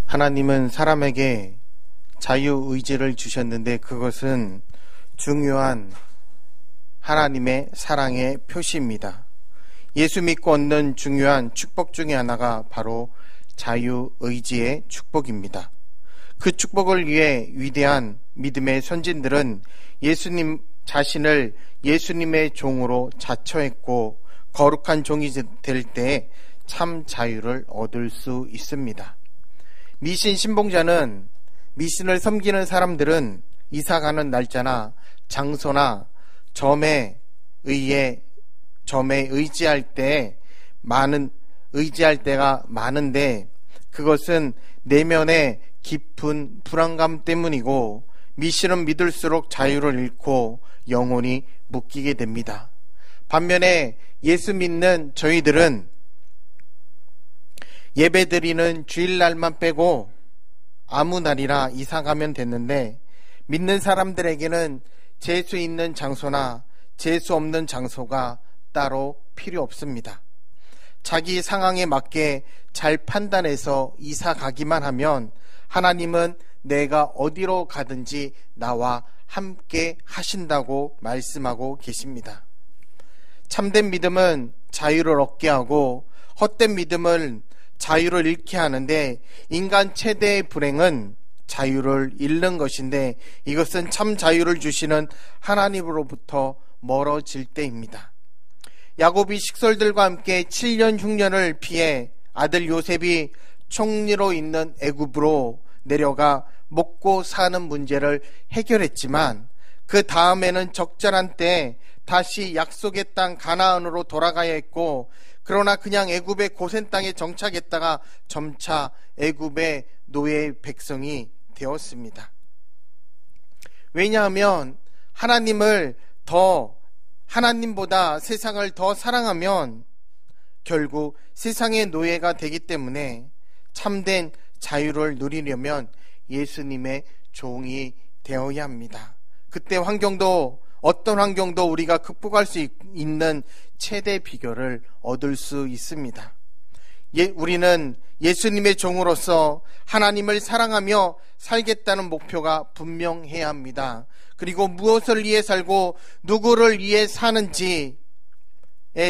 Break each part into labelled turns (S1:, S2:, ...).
S1: 하나님은 사람에게 자유의지를 주셨는데 그것은 중요한 하나님의 사랑의 표시입니다. 예수 믿고 얻는 중요한 축복 중에 하나가 바로 자유의지의 축복입니다. 그 축복을 위해 위대한 믿음의 선진들은 예수님 자신을 예수님의 종으로 자처했고 거룩한 종이 될 때 참 자유를 얻을 수 있습니다. 미신 신봉자는 미신을 섬기는 사람들은 이사가는 날짜나 장소나 점에 의지할 때가 많은데 그것은 내면의 깊은 불안감 때문이고 미신은 믿을수록 자유를 잃고 영혼이 묶이게 됩니다. 반면에 예수 믿는 저희들은 예배드리는 주일날만 빼고 아무 날이나 이사 가면 됐는데 믿는 사람들에게는 재수 있는 장소나 재수 없는 장소가 따로 필요 없습니다. 자기 상황에 맞게 잘 판단해서 이사 가기만 하면 하나님은 내가 어디로 가든지 나와 함께 하신다고 말씀하고 계십니다. 참된 믿음은 자유를 얻게 하고 헛된 믿음은 자유를 잃게 하는데 인간 최대의 불행은 자유를 잃는 것인데 이것은 참 자유를 주시는 하나님으로부터 멀어질 때입니다. 야곱이 식솔들과 함께 7년 흉년을 피해 아들 요셉이 총리로 있는 애굽으로 내려가 먹고 사는 문제를 해결했지만 그 다음에는 적절한 때 다시 약속의 땅 가나안으로 돌아가야 했고 그러나 그냥 애굽의 고센 땅에 정착했다가 점차 애굽의 노예 백성이 되었습니다. 왜냐하면 하나님보다 세상을 더 사랑하면 결국 세상의 노예가 되기 때문에 참된 자유를 누리려면 예수님의 종이 되어야 합니다. 그때 어떤 환경도 우리가 극복할 수 있는 최대 비결을 얻을 수 있습니다. 우리는 예수님의 종으로서 하나님을 사랑하며 살겠다는 목표가 분명해야 합니다. 그리고 무엇을 위해 살고 누구를 위해 사는지에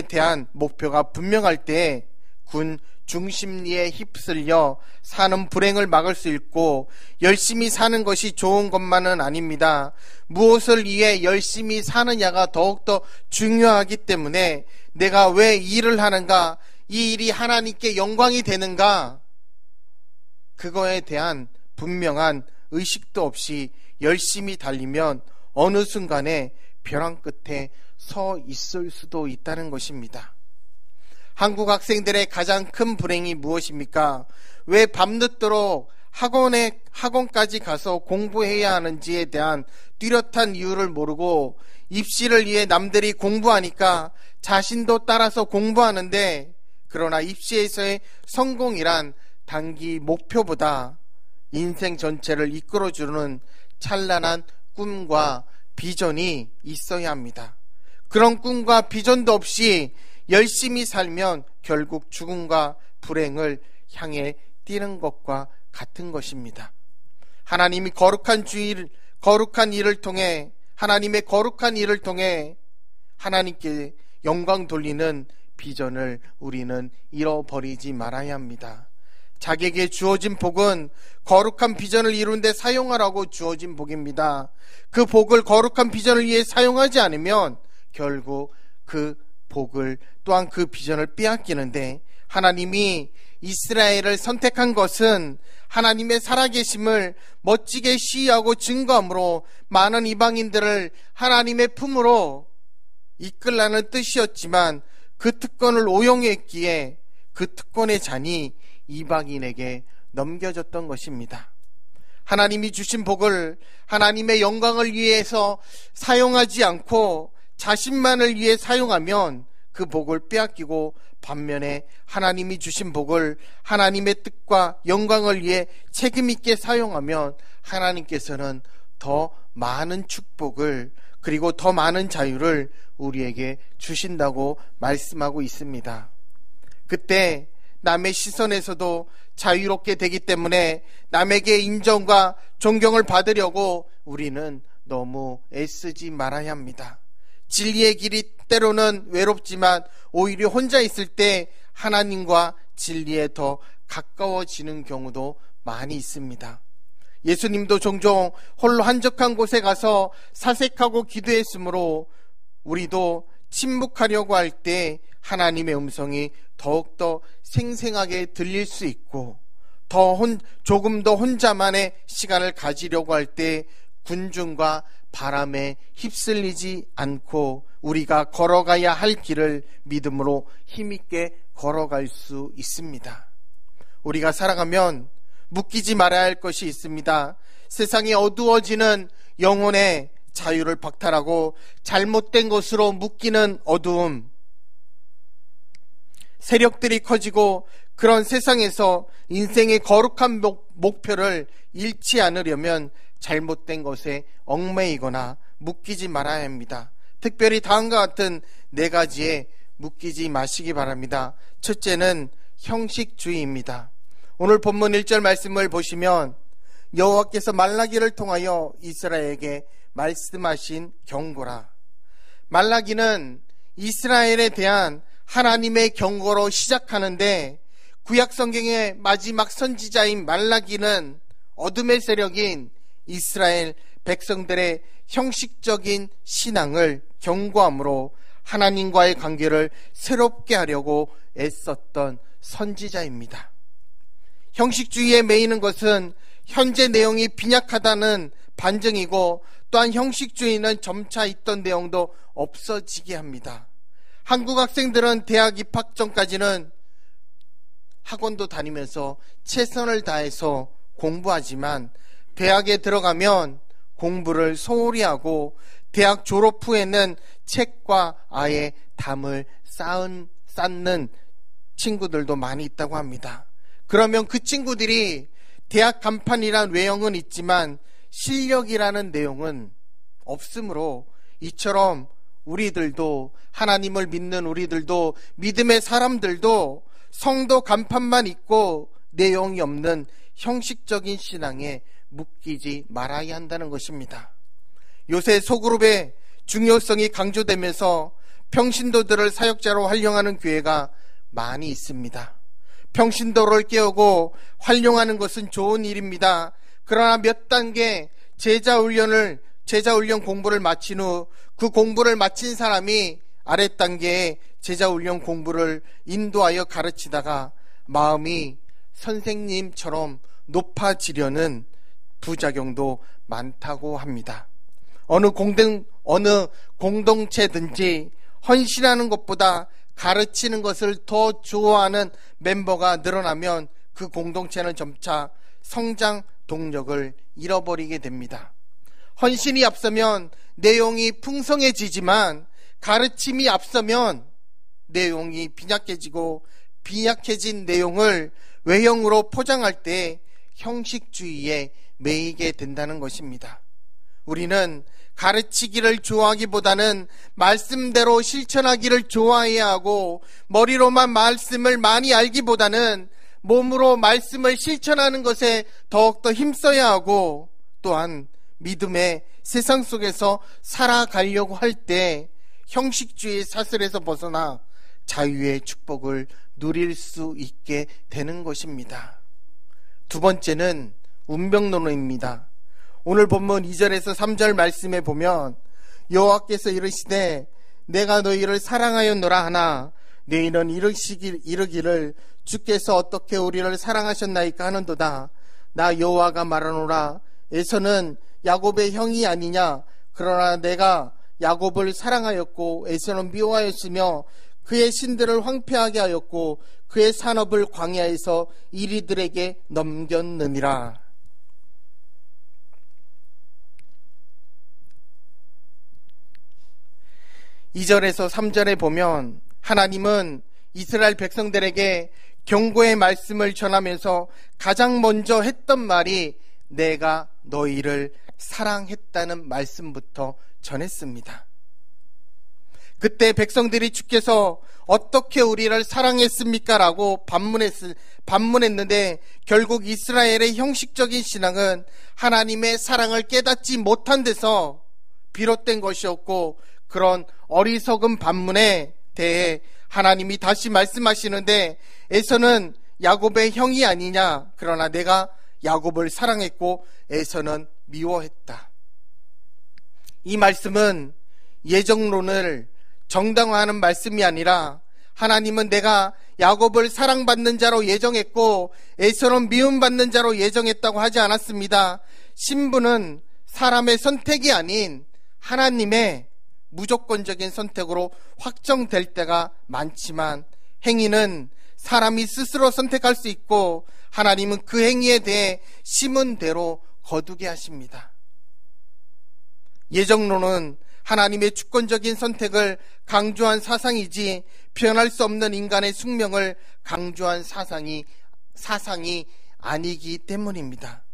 S1: 대한 목표가 분명할 때 군 중심리에 휩쓸려 사는 불행을 막을 수 있고 열심히 사는 것이 좋은 것만은 아닙니다. 무엇을 위해 열심히 사느냐가 더욱더 중요하기 때문에 내가 왜 일을 하는가, 이 일이 하나님께 영광이 되는가, 그거에 대한 분명한 의식도 없이 열심히 달리면 어느 순간에 벼랑 끝에 서 있을 수도 있다는 것입니다. 한국 학생들의 가장 큰 불행이 무엇입니까? 왜 밤늦도록 학원까지 가서 공부해야 하는지에 대한 뚜렷한 이유를 모르고 입시를 위해 남들이 공부하니까 자신도 따라서 공부하는데 그러나 입시에서의 성공이란 단기 목표보다 인생 전체를 이끌어주는 찬란한 꿈과 비전이 있어야 합니다. 그런 꿈과 비전도 없이 열심히 살면 결국 죽음과 불행을 향해 뛰는 것과 같은 것입니다. 하나님이 거룩한 일을 통해 하나님께 영광 돌리는 비전을 우리는 잃어버리지 말아야 합니다. 자기에게 주어진 복은 거룩한 비전을 이루는 데 사용하라고 주어진 복입니다. 그 복을 거룩한 비전을 위해 사용하지 않으면 결국 그 복을 또한 그 비전을 빼앗기는데 하나님이 이스라엘을 선택한 것은 하나님의 살아계심을 멋지게 시위하고 증거함으로 많은 이방인들을 하나님의 품으로 이끌라는 뜻이었지만 그 특권을 오용했기에 그 특권의 잔이 이방인에게 넘겨졌던 것입니다. 하나님이 주신 복을 하나님의 영광을 위해서 사용하지 않고 자신만을 위해 사용하면 그 복을 빼앗기고 반면에 하나님이 주신 복을 하나님의 뜻과 영광을 위해 책임있게 사용하면 하나님께서는 더 많은 축복을 그리고 더 많은 자유를 우리에게 주신다고 말씀하고 있습니다. 그때 남의 시선에서도 자유롭게 되기 때문에 남에게 인정과 존경을 받으려고 우리는 너무 애쓰지 말아야 합니다. 진리의 길이 때로는 외롭지만 오히려 혼자 있을 때 하나님과 진리에 더 가까워지는 경우도 많이 있습니다. 예수님도 종종 홀로 한적한 곳에 가서 사색하고 기도했으므로 우리도 침묵하려고 할 때 하나님의 음성이 더욱더 생생하게 들릴 수 있고 조금 더 혼자만의 시간을 가지려고 할 때 군중과 바람에 휩쓸리지 않고 우리가 걸어가야 할 길을 믿음으로 힘있게 걸어갈 수 있습니다. 우리가 살아가면 묶이지 말아야 할 것이 있습니다. 세상이 어두워지는 영혼의 자유를 박탈하고 잘못된 것으로 묶이는 어두움, 세력들이 커지고 그런 세상에서 인생의 거룩한 목표를 잃지 않으려면 잘못된 것에 얽매이거나 묶이지 말아야 합니다. 특별히 다음과 같은 4가지에 묶이지 마시기 바랍니다. 첫째는 형식주의입니다. 오늘 본문 1절 말씀을 보시면 여호와께서 말라기를 통하여 이스라엘에게 말씀하신 경고라. 말라기는 이스라엘에 대한 하나님의 경고로 시작하는데 구약 성경의 마지막 선지자인 말라기는 어둠의 세력인 이스라엘 백성들의 형식적인 신앙을 경고함으로 하나님과의 관계를 새롭게 하려고 애썼던 선지자입니다. 형식주의에 매이는 것은 현재 내용이 빈약하다는 반증이고 또한 형식주의는 점차 있던 내용도 없어지게 합니다. 한국 학생들은 대학 입학 전까지는 학원도 다니면서 최선을 다해서 공부하지만 대학에 들어가면 공부를 소홀히 하고 대학 졸업 후에는 책과 아예 담을 쌓는 친구들도 많이 있다고 합니다. 그러면 그 친구들이 대학 간판이란 외형은 있지만 실력이라는 내용은 없으므로 이처럼 우리들도 하나님을 믿는 우리들도 믿음의 사람들도 성도 간판만 있고 내용이 없는 형식적인 신앙에 묶이지 말아야 한다는 것입니다. 요새 소그룹의 중요성이 강조되면서 평신도들을 사역자로 활용하는 교회가 많이 있습니다. 평신도를 깨우고 활용하는 것은 좋은 일입니다. 그러나 몇 단계 제자훈련 공부를 마친 후 그 공부를 마친 사람이 아랫단계에 제자훈련 공부를 인도하여 가르치다가 마음이 선생님처럼 높아지려는 부작용도 많다고 합니다. 어느 공동체든지 헌신하는 것보다 가르치는 것을 더 좋아하는 멤버가 늘어나면 그 공동체는 점차 성장 동력을 잃어버리게 됩니다. 헌신이 앞서면 내용이 풍성해지지만 가르침이 앞서면 내용이 빈약해지고 빈약해진 내용을 외형으로 포장할 때 형식주의에 매이게 된다는 것입니다. 우리는 가르치기를 좋아하기보다는 말씀대로 실천하기를 좋아해야 하고 머리로만 말씀을 많이 알기보다는 몸으로 말씀을 실천하는 것에 더욱더 힘써야 하고 또한 믿음의 세상 속에서 살아가려고 할 때 형식주의 사슬에서 벗어나 자유의 축복을 누릴 수 있게 되는 것입니다. 두 번째는 운명론입니다. 오늘 본문 2절에서 3절 말씀에 보면 여호와께서 이르시되 내가 너희를 사랑하였노라 하나 너희는 이르기를 주께서 어떻게 우리를 사랑하셨나이까 하는도다. 나 여호와가 말하노라 에서는 야곱의 형이 아니냐. 그러나 내가 야곱을 사랑하였고 에서는 미워하였으며 그의 신들을 황폐하게 하였고 그의 산업을 광야에서 이리들에게 넘겼느니라. 2절에서 3절에 보면 하나님은 이스라엘 백성들에게 경고의 말씀을 전하면서 가장 먼저 했던 말이 내가 너희를 사랑했다는 말씀부터 전했습니다. 그때 백성들이 주께서 어떻게 우리를 사랑했습니까? 라고 반문했는데 결국 이스라엘의 형식적인 신앙은 하나님의 사랑을 깨닫지 못한 데서 비롯된 것이었고, 그런 어리석은 반문에 대해 하나님이 다시 말씀하시는데, 에서는 야곱의 형이 아니냐, 그러나 내가 야곱을 사랑했고 에서는 미워했다. 이 말씀은 예정론을 정당화하는 말씀이 아니라, 하나님은 내가 야곱을 사랑받는 자로 예정했고 에서는 미움받는 자로 예정했다고 하지 않았습니다. 신분은 사람의 선택이 아닌 하나님의 무조건적인 선택으로 확정될 때가 많지만, 행위는 사람이 스스로 선택할 수 있고 하나님은 그 행위에 대해 심은 대로 거두게 하십니다. 예정론은 하나님의 주권적인 선택을 강조한 사상이지 표현할 수 없는 인간의 숙명을 강조한 사상이 아니기 때문입니다.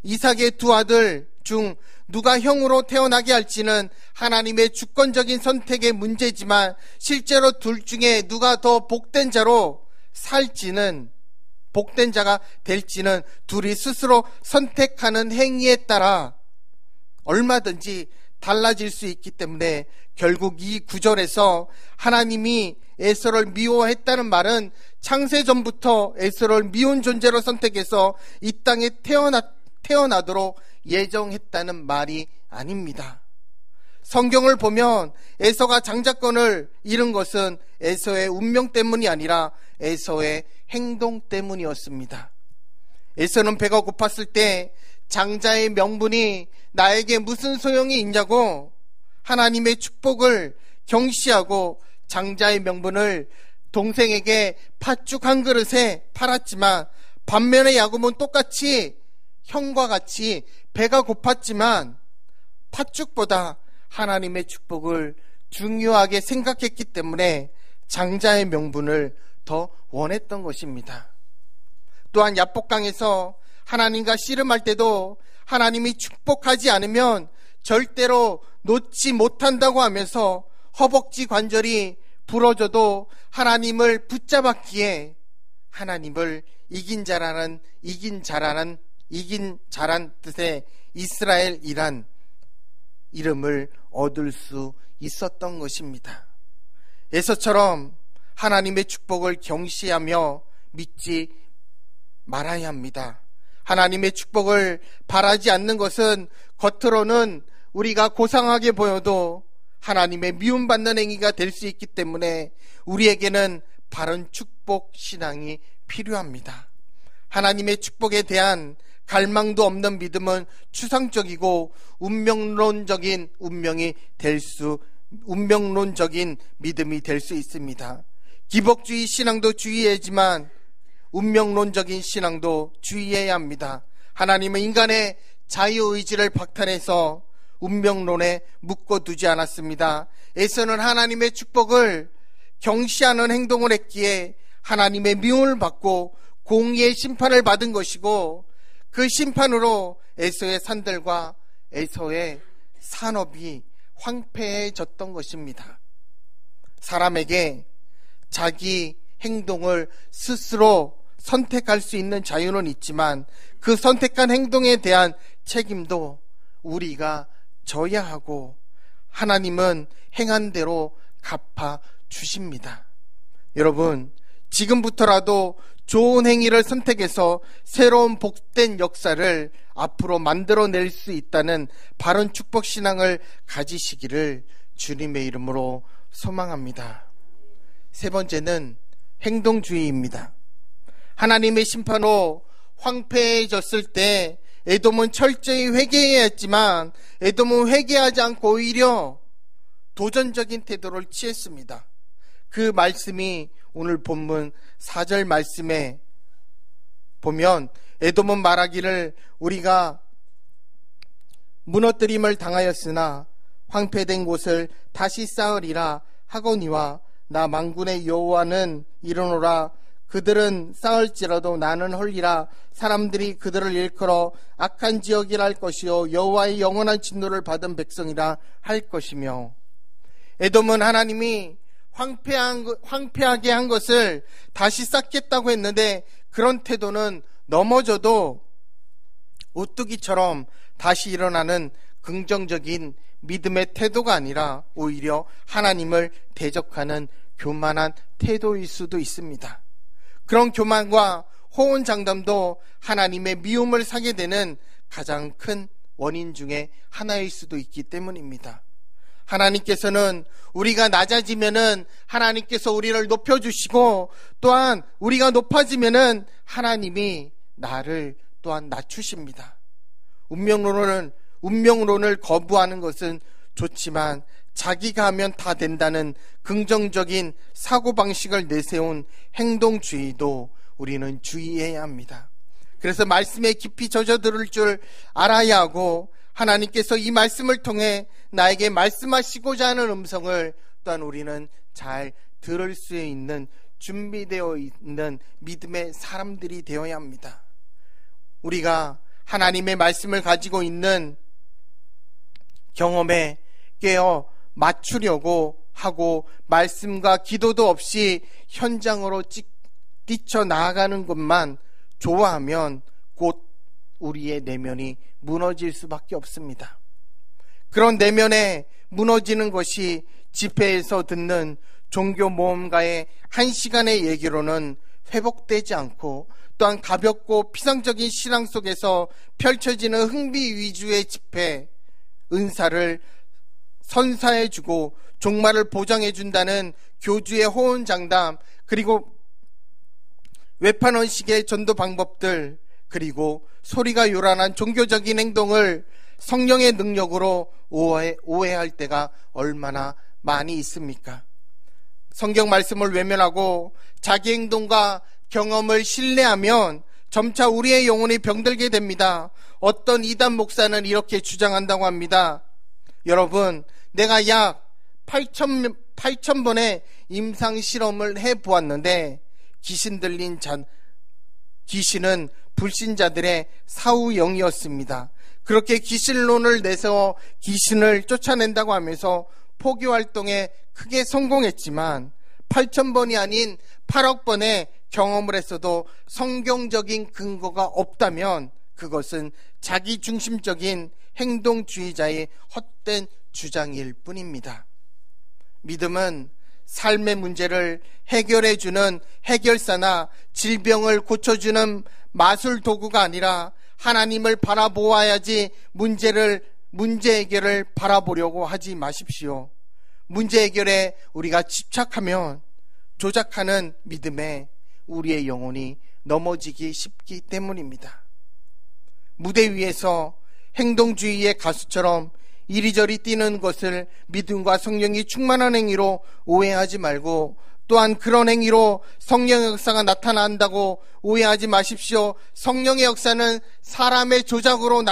S1: 이삭의 두 아들 중 누가 형으로 태어나게 할지는 하나님의 주권적인 선택의 문제지만, 실제로 둘 중에 누가 더 복된 자로 살지는, 복된 자가 될지는 둘이 스스로 선택하는 행위에 따라 얼마든지 달라질 수 있기 때문에, 결국 이 구절에서 하나님이 에서를 미워했다는 말은 창세전부터 에서를 미운 존재로 선택해서 이 땅에 태어나도록 예정했다는 말이 아닙니다. 성경을 보면 에서가 장자권을 잃은 것은 에서의 운명 때문이 아니라 에서의 행동 때문이었습니다. 에서는 배가 고팠을 때 장자의 명분이 나에게 무슨 소용이 있냐고 하나님의 축복을 경시하고 장자의 명분을 동생에게 팥죽 한 그릇에 팔았지만, 반면에 야곱은 똑같이 형과 같이 배가 고팠지만 팥죽보다 하나님의 축복을 중요하게 생각했기 때문에 장자의 명분을 더 원했던 것입니다. 또한 야복강에서 하나님과 씨름할 때도 하나님이 축복하지 않으면 절대로 놓지 못한다고 하면서 허벅지 관절이 부러져도 하나님을 붙잡았기에 하나님을 이긴 자라는 뜻의 이스라엘이란 이름을 얻을 수 있었던 것입니다. 에서처럼 하나님의 축복을 경시하며 믿지 말아야 합니다. 하나님의 축복을 바라지 않는 것은 겉으로는 우리가 고상하게 보여도 하나님의 미움받는 행위가 될 수 있기 때문에 우리에게는 바른 축복 신앙이 필요합니다. 하나님의 축복에 대한 갈망도 없는 믿음은 추상적이고 운명론적인 믿음이 될 수 있습니다. 기복주의 신앙도 주의해야지만 운명론적인 신앙도 주의해야 합니다. 하나님은 인간의 자유의지를 박탈해서 운명론에 묶어두지 않았습니다. 에서는 하나님의 축복을 경시하는 행동을 했기에 하나님의 미움을 받고 공의의 심판을 받은 것이고, 그 심판으로 에서의 산들과 에서의 산업이 황폐해졌던 것입니다. 사람에게 자기 행동을 스스로 선택할 수 있는 자유는 있지만 그 선택한 행동에 대한 책임도 우리가 져야 하고, 하나님은 행한 대로 갚아 주십니다. 여러분, 지금부터라도 좋은 행위를 선택해서 새로운 복된 역사를 앞으로 만들어낼 수 있다는 바른 축복 신앙을 가지시기를 주님의 이름으로 소망합니다. 세 번째는 행동주의입니다. 하나님의 심판으로 황폐해졌을 때 에돔은 철저히 회개해야 했지만 에돔은 회개하지 않고 오히려 도전적인 태도를 취했습니다. 그 말씀이 오늘 본문 4절 말씀에 보면, 에돔은 말하기를 우리가 무너뜨림을 당하였으나 황폐된 곳을 다시 쌓으리라 하거니와 나 만군의 여호와는 이르노라. 그들은 쌓을지라도 나는 헐리라. 사람들이 그들을 일컬어 악한 지역이라 할 것이요 여호와의 영원한 진노를 받은 백성이라 할 것이며. 에돔은 하나님이 황폐하게 한 것을 다시 쌓겠다고 했는데 그런 태도는 넘어져도 오뚜기처럼 다시 일어나는 긍정적인 믿음의 태도가 아니라 오히려 하나님을 대적하는 교만한 태도일 수도 있습니다. 그런 교만과 호언장담도 하나님의 미움을 사게 되는 가장 큰 원인 중에 하나일 수도 있기 때문입니다. 하나님께서는 우리가 낮아지면은 하나님께서 우리를 높여주시고, 또한 우리가 높아지면은 하나님이 나를 또한 낮추십니다. 운명론을 거부하는 것은 좋지만 자기가 하면 다 된다는 긍정적인 사고방식을 내세운 행동주의도 우리는 주의해야 합니다. 그래서 말씀에 깊이 젖어들을 줄 알아야 하고, 하나님께서 이 말씀을 통해 나에게 말씀하시고자 하는 음성을 또한 우리는 잘 들을 수 있는 준비되어 있는 믿음의 사람들이 되어야 합니다. 우리가 하나님의 말씀을 가지고 있는 경험에 깨어 맞추려고 하고 말씀과 기도도 없이 현장으로 뛰쳐나아가는 것만 좋아하면 곧 우리의 내면이 무너질 수밖에 없습니다. 그런 내면에 무너지는 것이 집회에서 듣는 종교 모험가의 1시간의 얘기로는 회복되지 않고, 또한 가볍고 피상적인 신앙 속에서 펼쳐지는 흥미 위주의 집회, 은사를 선사해주고 종말을 보장해준다는 교주의 호언장담, 그리고 외판원식의 전도 방법들, 그리고 소리가 요란한 종교적인 행동을 성령의 능력으로 오해할 때가 얼마나 많이 있습니까? 성경 말씀을 외면하고 자기 행동과 경험을 신뢰하면 점차 우리의 영혼이 병들게 됩니다. 어떤 이단 목사는 이렇게 주장한다고 합니다. 여러분, 내가 약 8,000번의 임상 실험을 해보았는데 귀신은 불신자들의 사후영이었습니다. 그렇게 귀신론을 내세워 귀신을 쫓아낸다고 하면서 포교 활동에 크게 성공했지만 8,000번이 아닌 8억 번의 경험을 했어도 성경적인 근거가 없다면 그것은 자기중심적인 행동주의자의 헛된 주장일 뿐입니다. 믿음은 삶의 문제를 해결해주는 해결사나 질병을 고쳐주는 마술 도구가 아니라 하나님을 바라보아야지 문제 해결을 바라보려고 하지 마십시오. 문제 해결에 우리가 집착하면 조작하는 믿음에 우리의 영혼이 넘어지기 쉽기 때문입니다. 무대 위에서 행동주의의 가수처럼 이리저리 뛰는 것을 믿음과 성령이 충만한 행위로 오해하지 말고, 또한 그런 행위로 성령의 역사가 나타난다고 오해하지 마십시오. 성령의 역사는 사람의 조작으로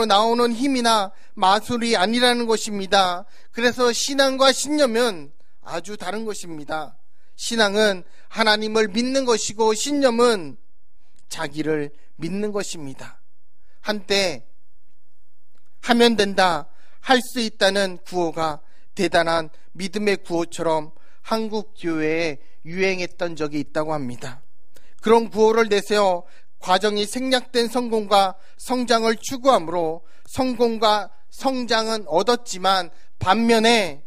S1: 나오는 힘이나 마술이 아니라는 것입니다. 그래서 신앙과 신념은 아주 다른 것입니다. 신앙은 하나님을 믿는 것이고 신념은 자기를 믿는 것입니다. 한때 하면 된다, 할 수 있다는 구호가 대단한 믿음의 구호처럼 한국 교회에 유행했던 적이 있다고 합니다. 그런 구호를 내세워 과정이 생략된 성공과 성장을 추구하므로 성공과 성장은 얻었지만 반면에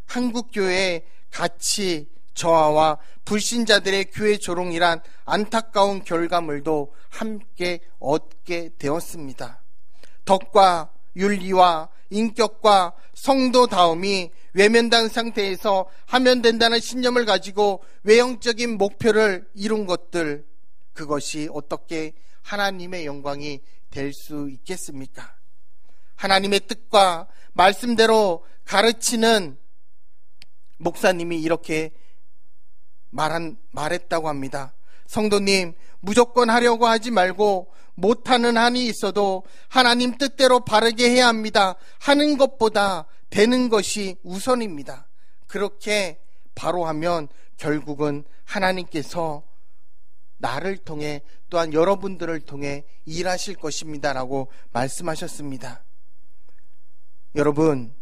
S1: 한국 교회의 가치 저하와 불신자들의 교회 조롱이란 안타까운 결과물도 함께 얻게 되었습니다. 덕과 윤리와 인격과 성도다움이 외면된 상태에서 하면 된다는 신념을 가지고 외형적인 목표를 이룬 것들, 그것이 어떻게 하나님의 영광이 될 수 있겠습니까? 하나님의 뜻과 말씀대로 가르치는 목사님이 이렇게 말했다고 합니다. 성도님, 무조건 하려고 하지 말고 못하는 한이 있어도 하나님 뜻대로 바르게 해야 합니다. 하는 것보다 되는 것이 우선입니다. 그렇게 바로 하면 결국은 하나님께서 나를 통해 또한 여러분들을 통해 일하실 것입니다 라고 말씀하셨습니다. 여러분,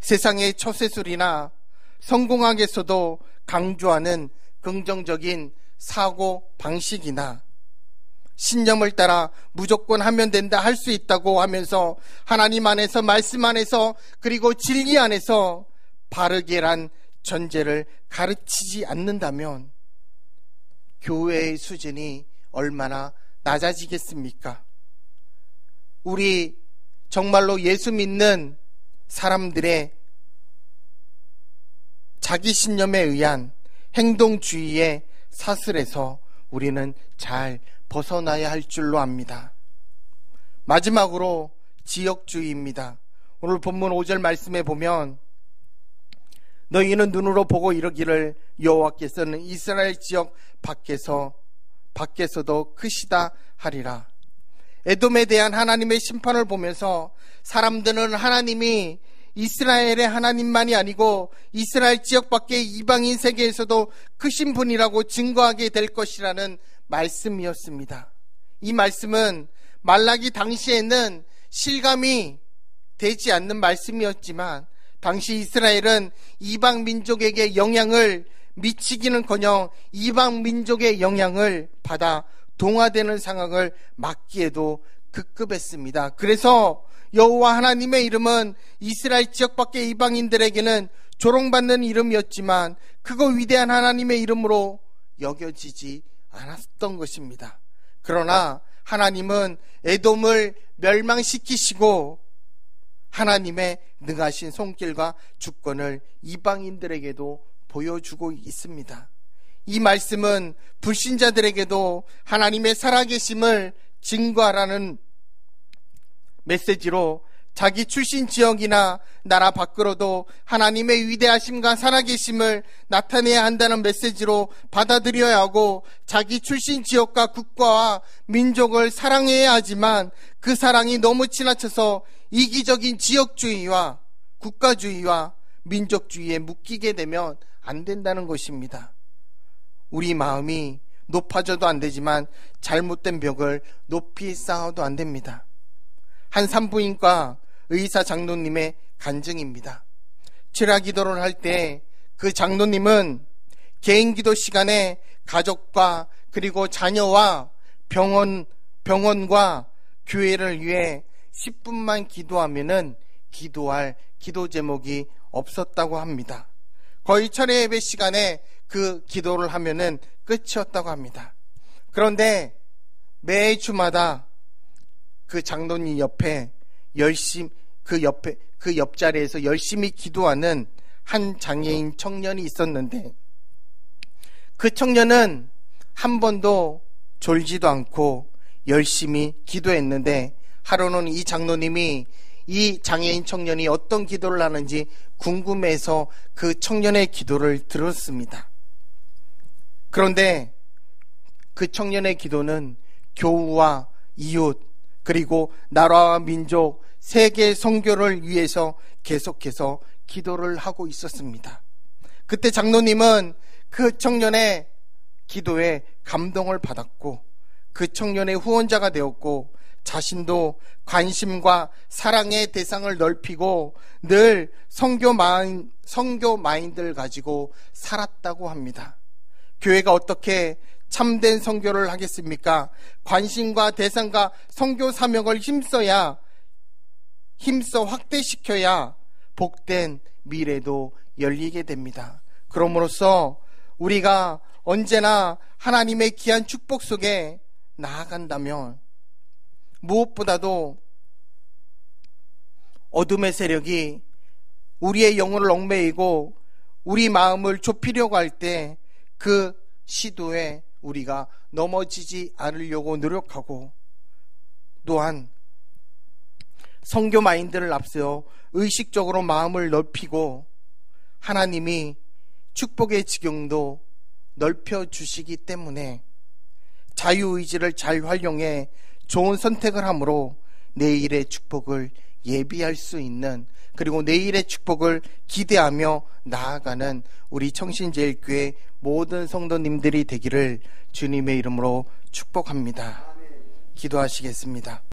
S1: 세상의 처세술이나 성공학에서도 강조하는 긍정적인 사고 방식이나 신념을 따라 무조건 하면 된다, 할 수 있다고 하면서 하나님 안에서, 말씀 안에서, 그리고 진리 안에서 바르게란 전제를 가르치지 않는다면 교회의 수준이 얼마나 낮아지겠습니까? 우리 정말로 예수 믿는 사람들의 자기 신념에 의한 행동주의의 사슬에서 우리는 잘 벗어나야 할 줄로 압니다. 마지막으로 지역주의입니다. 오늘 본문 5절 말씀에 보면 너희는 눈으로 보고 이르기를 여호와께서는 이스라엘 지역 밖에서도 크시다 하리라. 에돔에 대한 하나님의 심판을 보면서 사람들은 하나님이 이스라엘의 하나님만이 아니고 이스라엘 지역 밖의 이방인 세계에서도 크신 분이라고 증거하게 될 것이라는 말씀이었습니다. 이 말씀은 말라기 당시에는 실감이 되지 않는 말씀이었지만 당시 이스라엘은 이방 민족에게 영향을 미치기는커녕 이방 민족의 영향을 받아 동화되는 상황을 막기에도 급급했습니다. 그래서 여호와 하나님의 이름은 이스라엘 지역 밖의 이방인들에게는 조롱받는 이름이었지만 그거 위대한 하나님의 이름으로 여겨지지 않았던 것입니다. 그러나 하나님은 에돔을 멸망시키시고 하나님의 능하신 손길과 주권을 이방인들에게도 보여주고 있습니다. 이 말씀은 불신자들에게도 하나님의 살아계심을 증거하라는 메시지로 자기 출신 지역이나 나라 밖으로도 하나님의 위대하심과 살아계심을 나타내야 한다는 메시지로 받아들여야 하고 자기 출신 지역과 국가와 민족을 사랑해야 하지만 그 사랑이 너무 지나쳐서 이기적인 지역주의와 국가주의와 민족주의에 묶이게 되면 안 된다는 것입니다. 우리 마음이 높아져도 안 되지만 잘못된 벽을 높이 쌓아도 안 됩니다. 한 산부인과 의사 장로님의 간증입니다. 철야 기도를 할 때 그 장로님은 개인 기도 시간에 가족과 그리고 자녀와 병원과 교회를 위해 10분만 기도하면은 기도할 기도 제목이 없었다고 합니다. 거의 철야 예배 시간에 그 기도를 하면은 끝이었다고 합니다. 그런데 매 주마다 그 장로님 옆에 그 옆자리에서 열심히 기도하는 한 장애인 청년이 있었는데 그 청년은 한 번도 졸지도 않고 열심히 기도했는데 하루는 이 장로님이 이 장애인 청년이 어떤 기도를 하는지 궁금해서 그 청년의 기도를 들었습니다. 그런데 그 청년의 기도는 교우와 이웃 그리고 나라와 민족 세계 선교를 위해서 계속해서 기도를 하고 있었습니다. 그때 장로님은 그 청년의 기도에 감동을 받았고 그 청년의 후원자가 되었고 자신도 관심과 사랑의 대상을 넓히고 늘 선교 마인드를 가지고 살았다고 합니다. 교회가 어떻게 참된 선교를 하겠습니까? 관심과 대상과 선교 사명을 힘써 확대시켜야 복된 미래도 열리게 됩니다. 그럼으로써 우리가 언제나 하나님의 귀한 축복 속에 나아간다면 무엇보다도 어둠의 세력이 우리의 영혼을 얽매이고 우리 마음을 좁히려고 할 때 그 시도에 우리가 넘어지지 않으려고 노력하고 또한 선교 마인드를 앞세워 의식적으로 마음을 넓히고 하나님이 축복의 지경도 넓혀주시기 때문에 자유의지를 잘 활용해 좋은 선택을 함으로 내일의 축복을 예비할 수 있는 그리고 내일의 축복을 기대하며 나아가는 우리 청신제일교회 모든 성도님들이 되기를 주님의 이름으로 축복합니다. 기도하시겠습니다.